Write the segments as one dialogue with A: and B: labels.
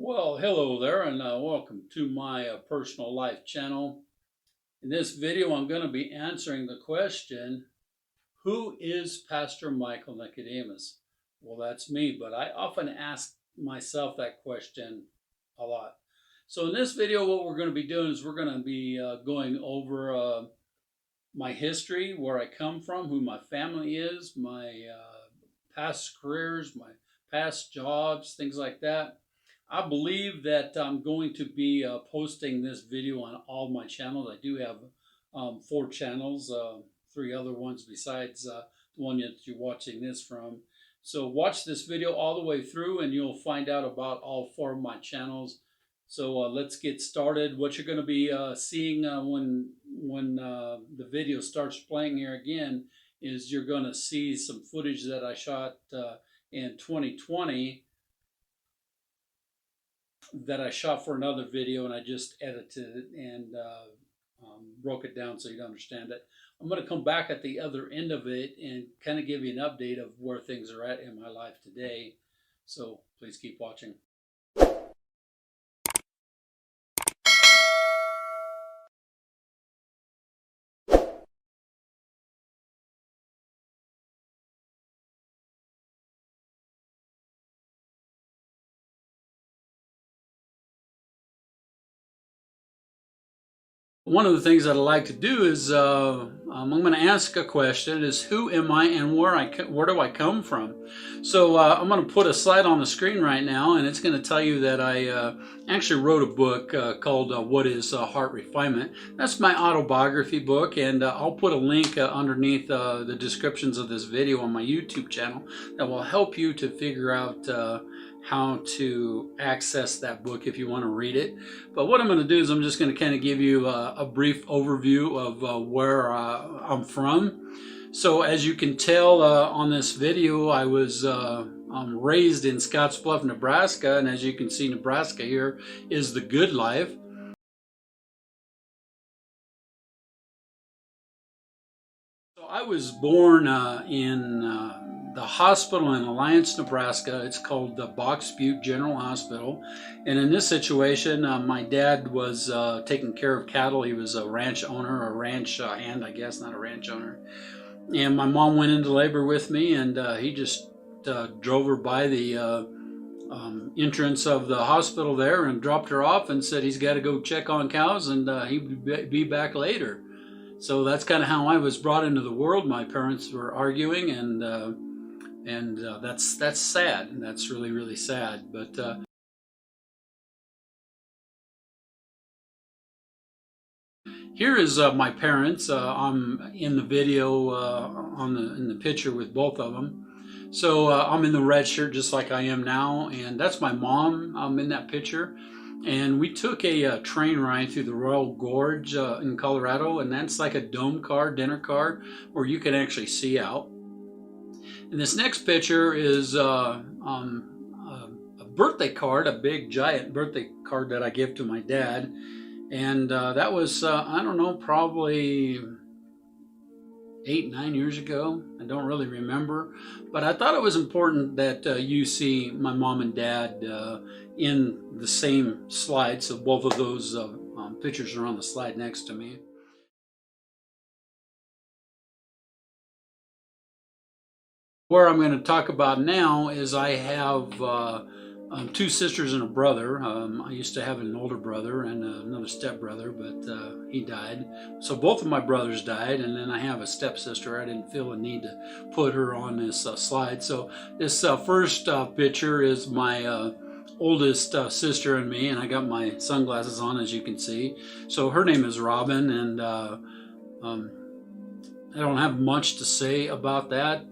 A: Well, hello there, and welcome to my personal life channel. In this video, I'm going to be answering the question, who is Pastor Michael Nicodemus? Well, that's me, but I often ask myself that question a lot. So in this video, what we're going to be doing is we're going to be going over my history, where I come from, who my family is, my past careers, my past jobs, things like that. I believe that I'm going to be posting this video on all my channels. I do have 4 channels, 3 other ones besides the one that you're watching this from. So watch this video all the way through and you'll find out about all 4 of my channels. So let's get started. What you're going to be seeing when the video starts playing here again is you're going to see some footage that I shot in 2020 that I shot for another video, and I just edited it and broke it down so you'd understand it. I'm going to come back at the other end of it and kind of give you an update of where things are at in my life today. So please keep watching. One of the things that I like to do is I'm going to ask a question: is who am I and where do I come from? So I'm going to put a slide on the screen right now, and it's going to tell you that I actually wrote a book called "What Is Heart Refinement." That's my autobiography book, and I'll put a link underneath the descriptions of this video on my YouTube channel that will help you to figure out how to access that book if you want to read it. But what I'm going to do is I'm just going to kind of give you a brief overview of where I'm from. So as you can tell on this video, I was raised in Scottsbluff, Nebraska, and as you can see, Nebraska here is the good life. So I was born in the hospital in Alliance, Nebraska. It's called the Box Butte General Hospital. And in this situation, my dad was taking care of cattle. He was a ranch owner, a ranch hand, I guess, not a ranch owner. And my mom went into labor with me, and he just drove her by the entrance of the hospital there and dropped her off and said he's got to go check on cows and he'd be back later. So that's kind of how I was brought into the world. My parents were arguing, and that's sad. And that's really, really sad. But here is my parents. I'm in the video in the picture with both of them. So I'm in the red shirt just like I am now, and that's my mom in that picture. And we took a train ride through the Royal Gorge in Colorado, and that's like a dome car, dinner car, where you can actually see out. And this next picture is a birthday card, a big giant birthday card that I give to my dad. And that was, I don't know, probably 8, 9 years ago. I don't really remember, but I thought it was important that you see my mom and dad in the same slide. So both of those pictures are on the slide next to me. Where I'm going to talk about now is I have 2 sisters and a brother. I used to have an older brother and another stepbrother, but he died. So both of my brothers died, and then I have a stepsister. I didn't feel the need to put her on this slide. So this first picture is my oldest sister and me, and I got my sunglasses on, as you can see. So her name is Robin, and I don't have much to say about that.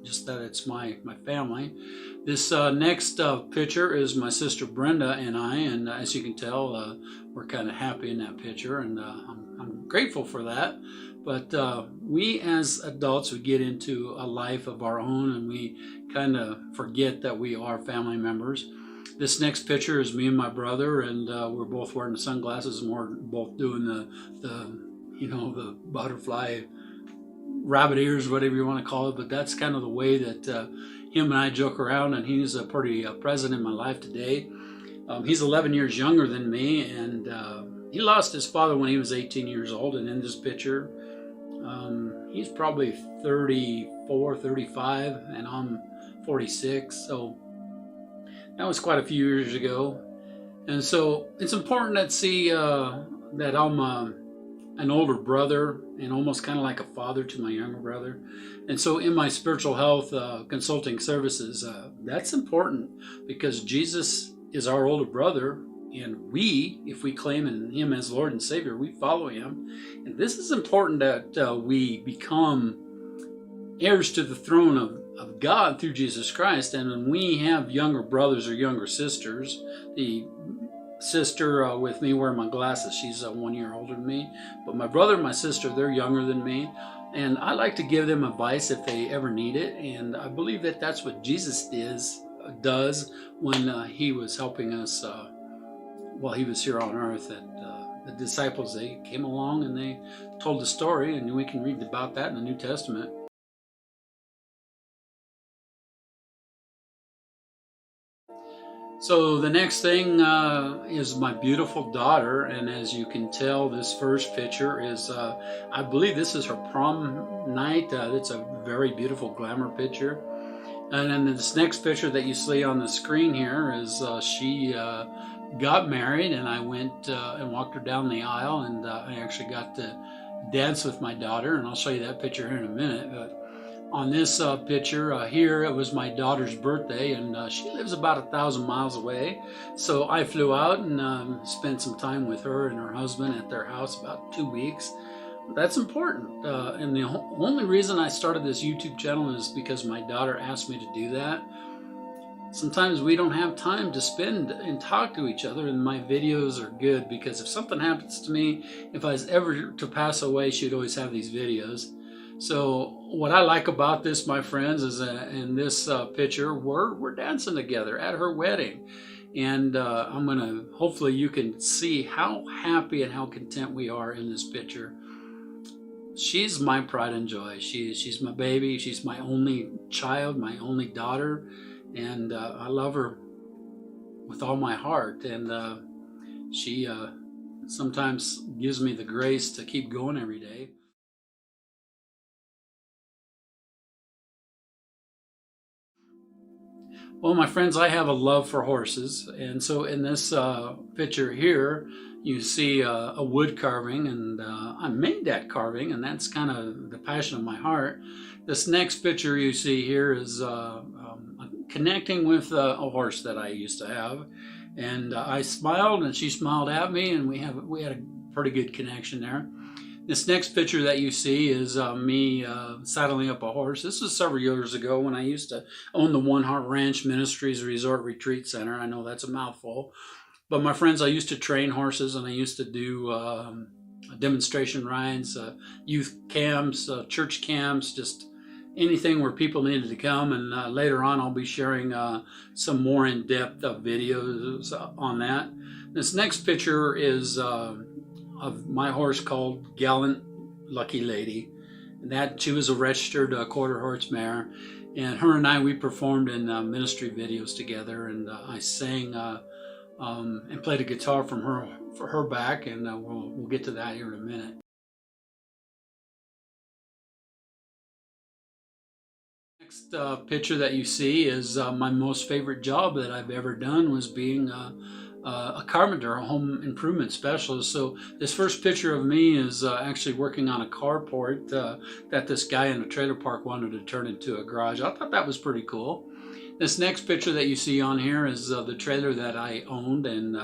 A: Just that it's my family. This next picture is my sister Brenda and I, and as you can tell, we're kind of happy in that picture, and I'm grateful for that. But we as adults, we get into a life of our own, and we kind of forget that we are family members. This next picture is me and my brother, and we're both wearing the sunglasses, and we're both doing the butterfly rabbit ears, whatever you want to call it. But that's kind of the way that him and I joke around, and he's pretty present in my life today. He's 11 years younger than me, and he lost his father when he was 18 years old. And in this picture, he's probably 34, 35, and I'm 46. So that was quite a few years ago. And so it's important to see that I'm an older brother and almost kind of like a father to my younger brother. And so in my spiritual health consulting services, that's important, because Jesus is our older brother, and we, if we claim in him as Lord and Savior, we follow him. And this is important, that we become heirs to the throne of God through Jesus Christ. And when we have younger brothers or younger sisters, the sister with me wearing my glasses, she's 1 year older than me, but my brother and my sister, they're younger than me, and I like to give them advice if they ever need it. And I believe that that's what Jesus does when he was helping us while he was here on earth. That the disciples, they came along and they told the story, and we can read about that in the New Testament. So the next thing is my beautiful daughter, and as you can tell, this first picture is, I believe this is her prom night. It's a very beautiful glamour picture. And then this next picture that you see on the screen here is she got married, and I went and walked her down the aisle, and I actually got to dance with my daughter, and I'll show you that picture here in a minute. But on this picture here, it was my daughter's birthday, and she lives about 1,000 miles away. So I flew out and spent some time with her and her husband at their house, about 2 weeks. That's important. And the only reason I started this YouTube channel is because my daughter asked me to do that. Sometimes we don't have time to spend and talk to each other, and my videos are good because if something happens to me, if I was ever to pass away, she'd always have these videos. So what I like about this, my friends, is in this picture, we're dancing together at her wedding. And I'm going to, hopefully you can see how happy and how content we are in this picture. She's my pride and joy. She's my baby. She's my only child, my only daughter. And I love her with all my heart. And she sometimes gives me the grace to keep going every day. Well, my friends, I have a love for horses, and so in this picture here, you see a wood carving, and I made that carving, and that's kind of the passion of my heart. This next picture you see here is connecting with a horse that I used to have, and I smiled, and she smiled at me, and we had a pretty good connection there. This next picture that you see is me saddling up a horse. This was several years ago when I used to own the One Heart Ranch Ministries Resort Retreat Center. I know that's a mouthful. But my friends, I used to train horses, and I used to do demonstration rides, youth camps, church camps, just anything where people needed to come. And later on, I'll be sharing some more in-depth videos on that. This next picture is of my horse called Gallant Lucky Lady. And that she was a registered quarter horse mare, and her and I, we performed in ministry videos together, and I sang and played a guitar for her back, and we'll get to that here in a minute. Next picture that you see is my most favorite job that I've ever done was being a carpenter, a home improvement specialist. So this first picture of me is actually working on a carport that this guy in a trailer park wanted to turn into a garage. I thought that was pretty cool. This next picture that you see on here is the trailer that I owned, and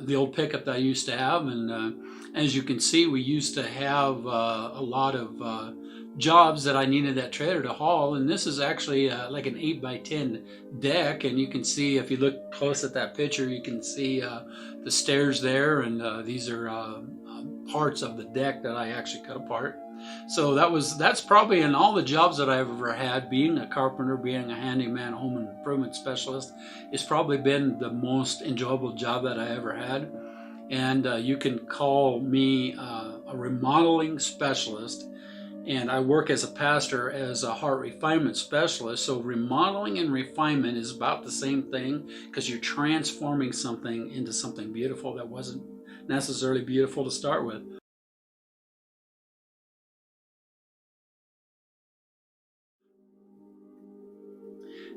A: the old pickup that I used to have. And as you can see, we used to have a lot of jobs that I needed that trailer to haul, and this is actually like an 8x10 deck, and you can see, if you look close at that picture, you can see the stairs there, and these are parts of the deck that I actually cut apart. So that's probably in all the jobs that I've ever had, being a carpenter, being a handyman, home improvement specialist, it's probably been the most enjoyable job that I ever had. And you can call me a remodeling specialist. And I work as a pastor as a heart refinement specialist. So remodeling and refinement is about the same thing, because you're transforming something into something beautiful that wasn't necessarily beautiful to start with.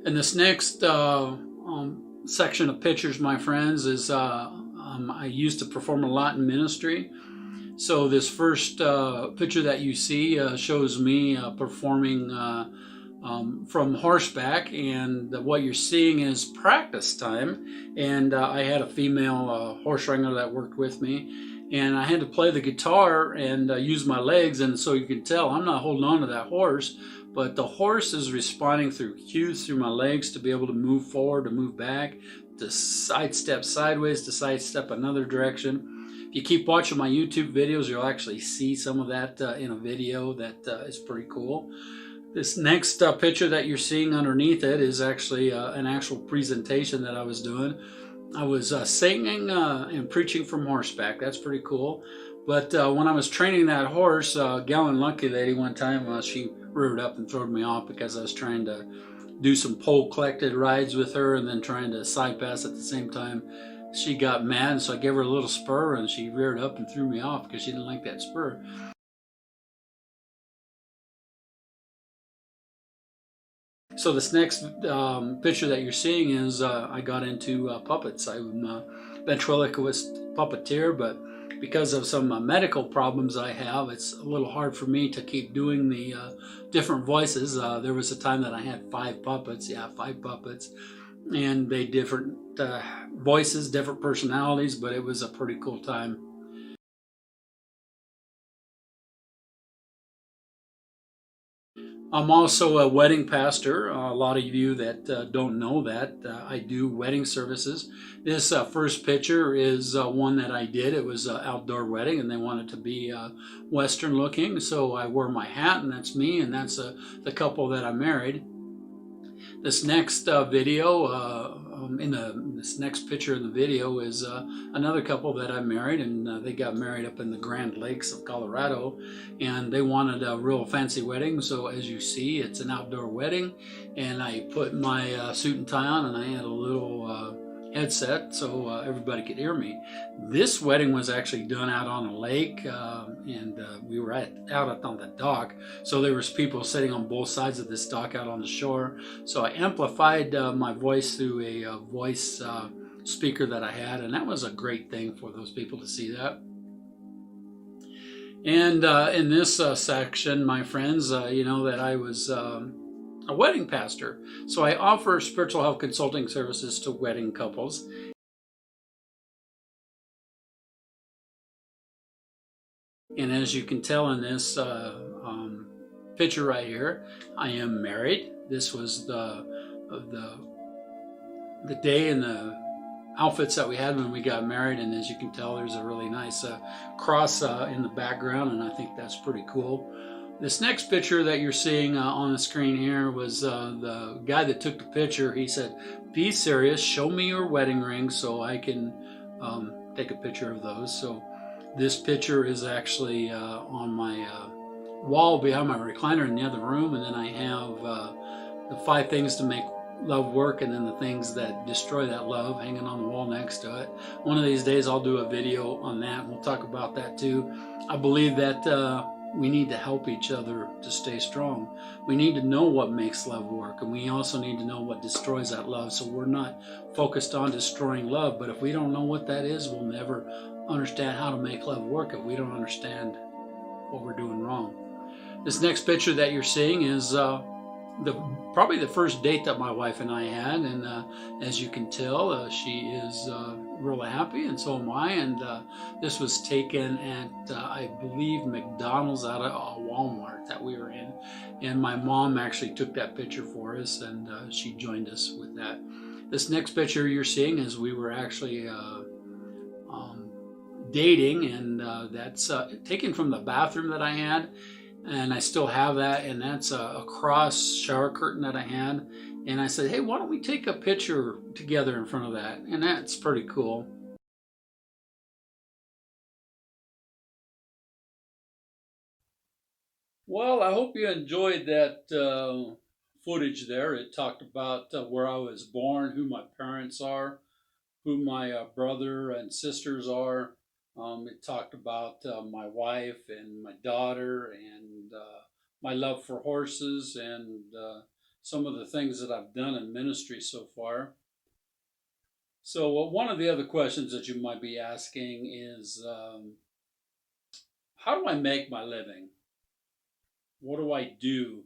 A: And this next section of pictures, my friends, is I used to perform a lot in ministry. So this first picture that you see shows me performing from horseback, and what you're seeing is practice time. And I had a female horse wrangler that worked with me, and I had to play the guitar and use my legs, and so you can tell I'm not holding on to that horse, but the horse is responding through cues through my legs to be able to move forward, to move back, to sidestep sideways, to sidestep another direction. If you keep watching my YouTube videos, you'll actually see some of that in a video that is pretty cool. This next picture that you're seeing underneath it is actually an actual presentation that I was doing. I was singing and preaching from horseback. That's pretty cool. But when I was training that horse, Gallant Lucky Lady, one time she reared up and throwed me off because I was trying to do some pole collected rides with her and then trying to side pass at the same time. She got mad, so I gave her a little spur, and she reared up and threw me off because she didn't like that spur. So this next picture that you're seeing is I got into puppets. I'm a ventriloquist puppeteer, but because of some medical problems I have, it's a little hard for me to keep doing the different voices. There was a time that I had 5 puppets, 5 puppets, and they different voices, different personalities, but it was a pretty cool time. I'm also a wedding pastor. A lot of you that don't know that, I do wedding services. This first picture is one that I did. It was an outdoor wedding, and they wanted to be Western looking, so I wore my hat, and that's me, and that's the couple that I married. This next video, this next picture in the video is another couple that I married, and they got married up in the Grand Lakes of Colorado, and they wanted a real fancy wedding. So as you see, it's an outdoor wedding, and I put my suit and tie on, and I had a little headset so everybody could hear me. This wedding was actually done out on a lake, and we were out on the dock, so there was people sitting on both sides of this dock out on the shore. So I amplified my voice through a voice speaker that I had, and that was a great thing for those people to see that. And in this section, my friends, you know that I was a wedding pastor. So I offer spiritual health consulting services to wedding couples. And as you can tell in this picture right here, I am married. This was the day and the outfits that we had when we got married, and as you can tell, there's a really nice cross in the background, and I think that's pretty cool. This next picture that you're seeing on the screen here was the guy that took the picture. He said, "Be serious, show me your wedding ring so I can take a picture of those." So this picture is actually on my wall behind my recliner in the other room, and then I have the 5 things to make love work, and then the things that destroy that love hanging on the wall next to it. One of these days I'll do a video on that, and we'll talk about that too. I believe that we need to help each other to stay strong. We need to know what makes love work, and we also need to know what destroys that love, so we're not focused on destroying love. But if we don't know what that is, we'll never understand how to make love work if we don't understand what we're doing wrong. This next picture that you're seeing is probably the first date that my wife and I had, and as you can tell, she is really happy, and so am I. And this was taken at I believe McDonald's out of Walmart that we were in, and my mom actually took that picture for us, and she joined us with that. This next picture you're seeing is we were actually dating, and that's taken from the bathroom that I had. And I still have that, and that's a cross shower curtain that I had. And I said, hey, why don't we take a picture together in front of that? And that's pretty cool. Well, I hope you enjoyed that footage there. It talked about where I was born, who my parents are, who my brother and sisters are. It talked about my wife and my daughter and my love for horses and some of the things that I've done in ministry so far. So, one of the other questions that you might be asking is how do I make my living? What do I do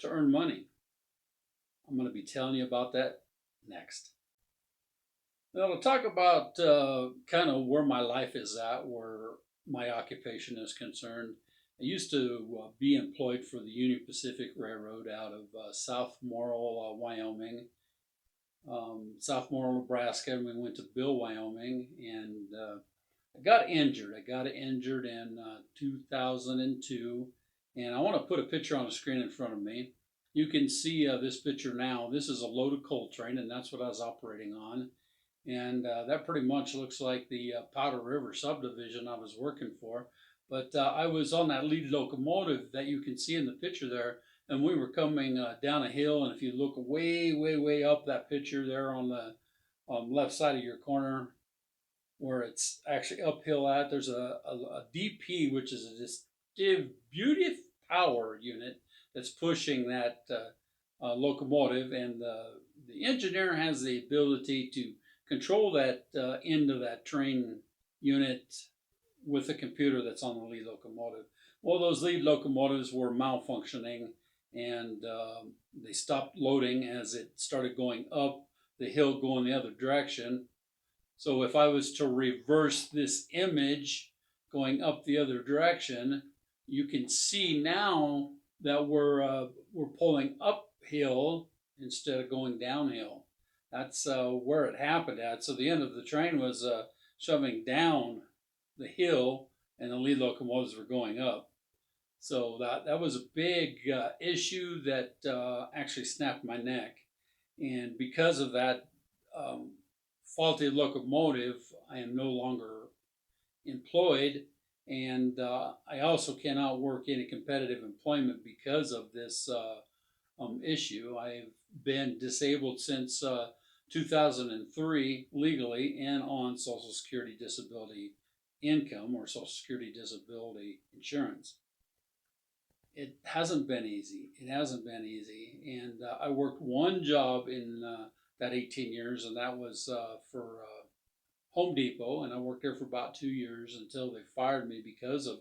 A: to earn money? I'm going to be telling you about that next. Now, to talk about kind of where my life is at, where my occupation is concerned, I used to be employed for the Union Pacific Railroad out of South Morrill, Wyoming, South Morrill, Nebraska, and we went to Bill, Wyoming, and I got injured. I got injured in 2002, and I want to put a picture on the screen in front of me. You can see this picture now. This is a loaded coal train, and that's what I was operating on. And that pretty much looks like the Powder River subdivision I was working for. But I was on that lead locomotive that you can see in the picture there, and we were coming down a hill. And if you look way, way, way up that picture there on the left side of your corner, where it's actually uphill at, there's a DP, which is a distributive power unit that's pushing that locomotive, and the engineer has the ability to control that end of that train unit with the computer that's on the lead locomotive. Well, those lead locomotives were malfunctioning, and they stopped loading as it started going up the hill going the other direction. So if I was to reverse this image going up the other direction, you can see now that we're pulling uphill instead of going downhill. That's where it happened at. So the end of the train was shoving down the hill, and the lead locomotives were going up. So that was a big issue that actually snapped my neck, and because of that um, faulty locomotive, I am no longer employed, and I also cannot work any competitive employment because of this issue. I've been disabled since 2003 legally and on Social Security disability income or Social Security disability insurance. It hasn't been easy. It hasn't been easy. And I worked one job in that 18 years, and that was for Home Depot, and I worked there for about 2 years until they fired me because of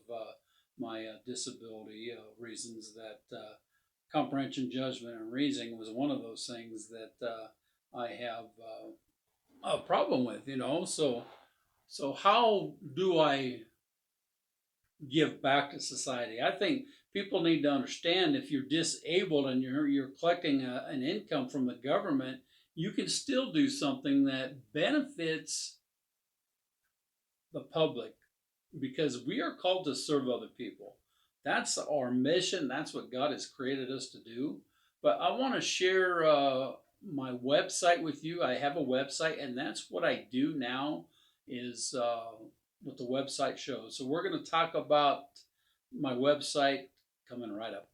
A: my disability reasons. That comprehension, judgment, and reasoning was one of those things that I have a problem with. So how do I give back to society? I think people need to understand if you're disabled and you're collecting an income from the government, you can still do something that benefits the public, because we are called to serve other people. That's our mission. That's what God has created us to do. But I want to share my website with you. I have a website, and that's what I do now is what the website shows. So we're going to talk about my website coming right up.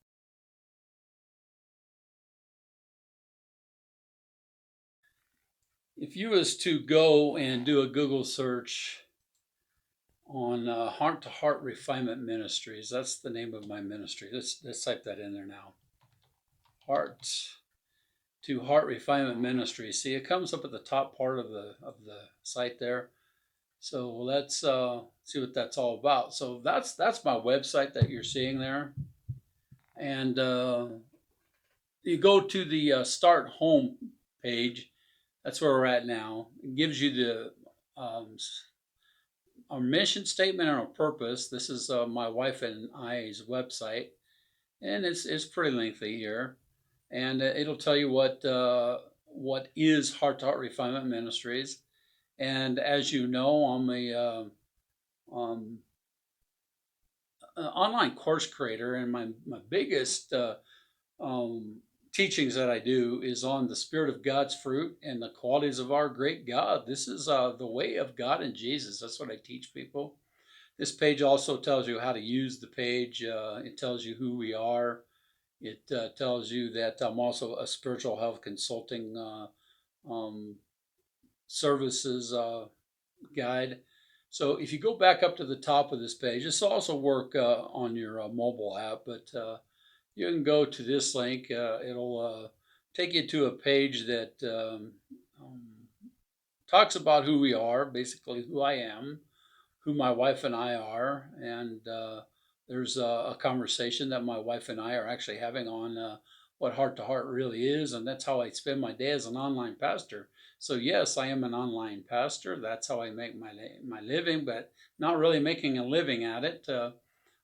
A: If you was to go and do a Google search on Heart to Heart Refinement Ministries, that's the name of my ministry. Let's type that in there now. Heart to Heart Refinement Ministries. See, it comes up at the top part of the site there. So let's see what that's all about. So that's my website that you're seeing there, and you go to the Start Home page. That's where we're at now. It gives you the our mission statement and our purpose. This is my wife and I's website, and it's pretty lengthy here, and it'll tell you what is Heart to Heart Refinement Ministries. And as you know, I'm a online course creator, and my biggest um, teachings that I do is on the Spirit of God's fruit and the qualities of our great God. This is the way of God and Jesus. That's what I teach people. This page also tells you how to use the page. It tells you who we are. It tells you that I'm also a spiritual health consulting um, services guide. So if you go back up to the top of this page, this will also work on your mobile app, but you can go to this link. It'll take you to a page that um, talks about who we are, basically who I am, who my wife and I are, and there's a conversation that my wife and I are actually having on what heart to heart really is, and that's how I spend my day as an online pastor. So yes, I am an online pastor. That's how I make my living, but not really making a living at it.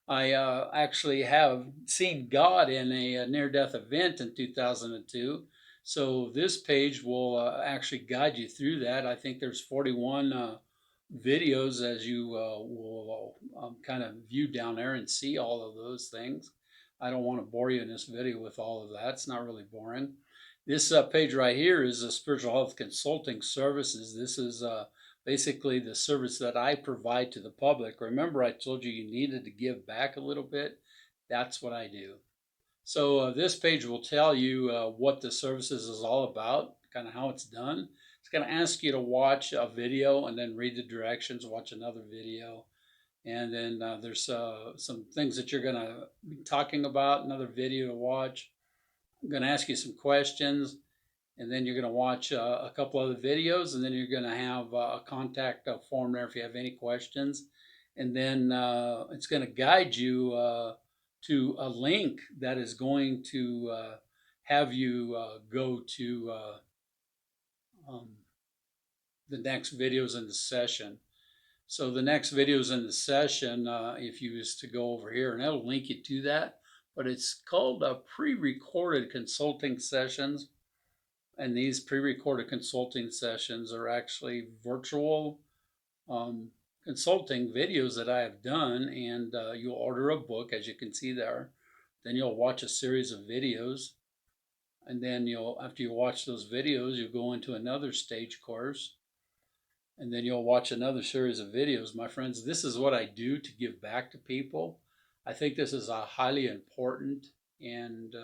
A: I actually have seen God in a near-death event in 2002. So this page will actually guide you through that. I think there's 41 videos as you will kind of view down there and see all of those things. I don't want to bore you in this video with all of that. It's not really boring. This page right here is a spiritual health consulting services. This is basically the service that I provide to the public. Remember, I told you you needed to give back a little bit. That's what I do. So this page will tell you what the services is all about, kind of how it's done. It's going to ask you to watch a video and then read the directions, watch another video. And then there's some things that you're going to be talking about, another video to watch. I'm going to ask you some questions, and then you're going to watch a couple other videos, and then you're going to have a contact form there if you have any questions. And then it's going to guide you to a link that is going to have you go to um, the next videos in the session. So the next videos in the session, if you was to go over here, and it'll link you to that, but it's called pre-recorded consulting sessions. And these pre-recorded consulting sessions are actually virtual um, consulting videos that I have done, and you'll order a book, as you can see there. Then you'll watch a series of videos, and then after you watch those videos, you'll go into another stage course, and then you'll watch another series of videos. My friends, this is what I do to give back to people. I think this is a highly important, and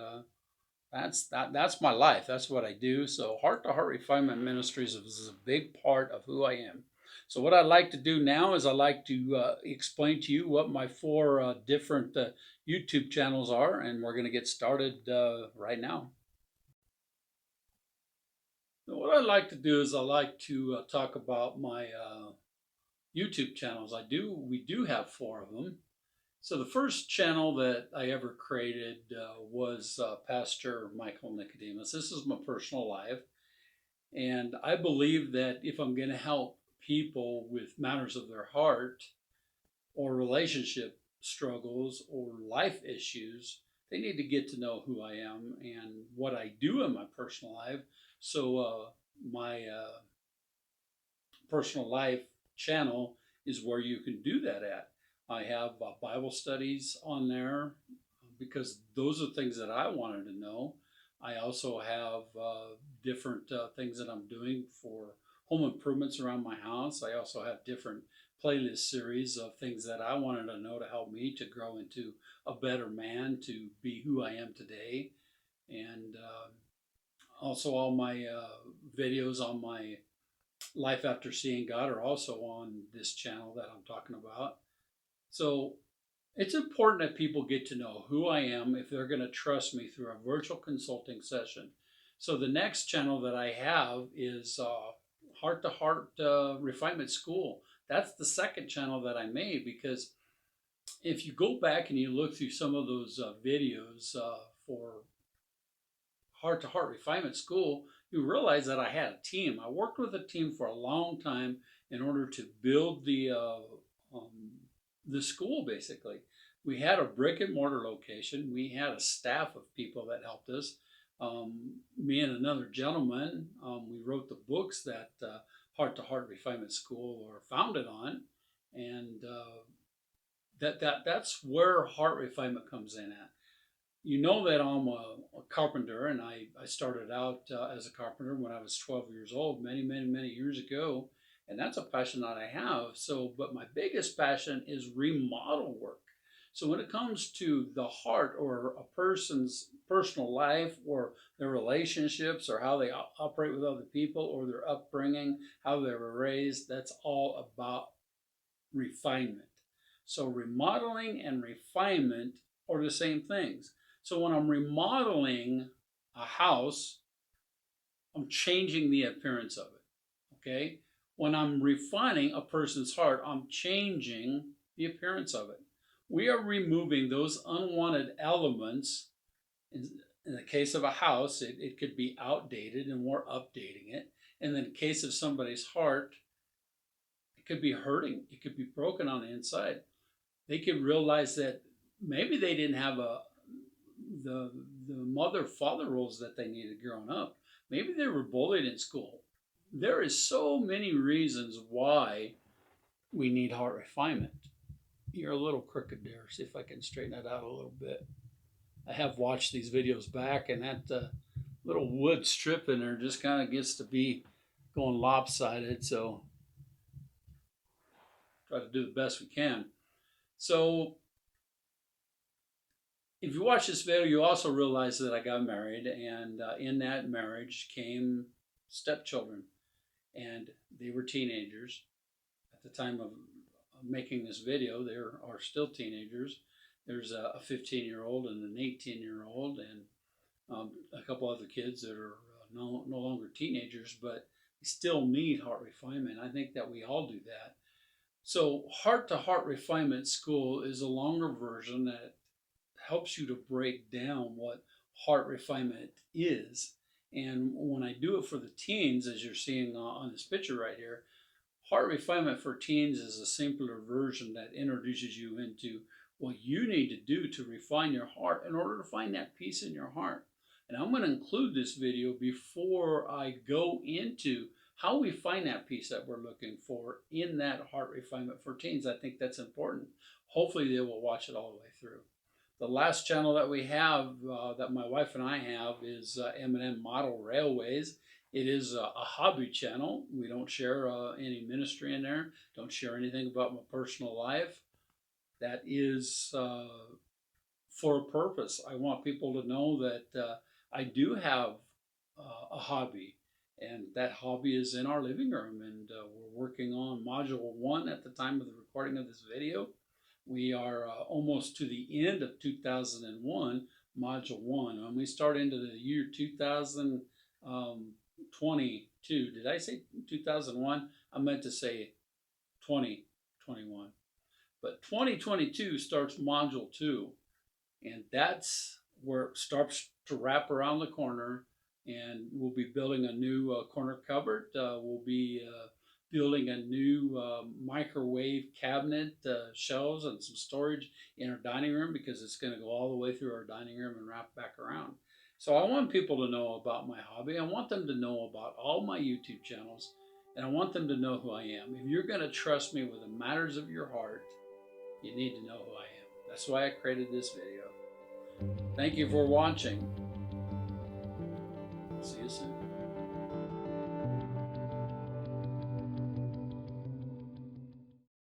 A: that's my life. That's what I do. So Heart to Heart Refinement Ministries is a big part of who I am. So what I like to do now is I like to explain to you what my four different YouTube channels are, and we're going to get started right now. Now, what I like to do is I like to talk about my YouTube channels. We do have four of them. So the first channel that I ever created was Pastor Michael Nicodemus. This is my personal life. And I believe that if I'm going to help people with matters of their heart or relationship struggles or life issues, they need to get to know who I am and what I do in my personal life. So my personal life channel is where you can do that at. I have Bible studies on there because those are things that I wanted to know. I also have different things that I'm doing for home improvements around my house. I also have different playlist series of things that I wanted to know to help me to grow into a better man, to be who I am today. And also all my videos on my Life After Seeing God are also on this channel that I'm talking about. So it's important that people get to know who I am if they're going to trust me through a virtual consulting session. So the next channel that I have is Heart to Heart Refinement School. That's the second channel that I made because if you go back and you look through some of those videos for Heart to Heart Refinement School, you realize that I had a team. I worked with a team for a long time in order to build the school. Basically, we had a brick and mortar location. We had a staff of people that helped us. Me and another gentleman, we wrote the books that Heart to Heart Refinement School were founded on, and that's where heart refinement comes in at. You know that I'm a carpenter, and I started out as a carpenter when I was 12 years old, many, many, many years ago. And that's a passion that I have. So, but my biggest passion is remodel work. So when it comes to the heart or a person's personal life or their relationships or how they operate with other people or their upbringing, how they were raised, that's all about refinement. So remodeling and refinement are the same things. So when I'm remodeling a house, I'm changing the appearance of it. Okay? When I'm refining a person's heart, I'm changing the appearance of it. We are removing those unwanted elements. In the case of a house, it could be outdated and we're updating it. And in the case of somebody's heart, it could be hurting. It could be broken on the inside. They could realize that maybe they didn't have the the mother father roles that they needed growing up. Maybe they were bullied in school. There is so many reasons why we need heart refinement. You're a little crooked there. See if I can straighten that out a little bit. I have watched these videos back, and that little wood strip in there just kind of gets to be going lopsided. So try to do the best we can. So if you watch this video, you also realize that I got married, and in that marriage came stepchildren, and they were teenagers at the time of making this video. They are still teenagers. There's a 15-year-old and an 18-year-old, and a couple other kids that are no longer teenagers, but they still need heart refinement. I think that we all do that. So, heart to heart refinement school is a longer version that helps you to break down what heart refinement is. And when I do it for the teens, as you're seeing on this picture right here, heart refinement for teens is a simpler version that introduces you into what you need to do to refine your heart in order to find that peace in your heart. And I'm going to include this video before I go into how we find that peace that we're looking for in that heart refinement for teens. I think that's important. Hopefully they will watch it all the way through. The last channel that we have, that my wife and I have, is M&M Model Railways. It is a hobby channel. We don't share any ministry in there. Don't share anything about my personal life. That is for a purpose. I want people to know that I do have a hobby, and that hobby is in our living room, and we're working on Module 1 at the time of the recording of this video. We are almost to the end of 2001, Module 1. When we start into the year 2022, did I say 2001? I meant to say 2021. But 2022 starts Module 2, and that's where it starts to wrap around the corner, and we'll be building a new corner cupboard. We'll be building a new microwave cabinet, shelves, and some storage in our dining room, because it's going to go all the way through our dining room and wrap back around. So I want people to know about my hobby. I want them to know about all my YouTube channels, and I want them to know who I am. If you're going to trust me with the matters of your heart, you need to know who I am. That's why I created this video. Thank you for watching.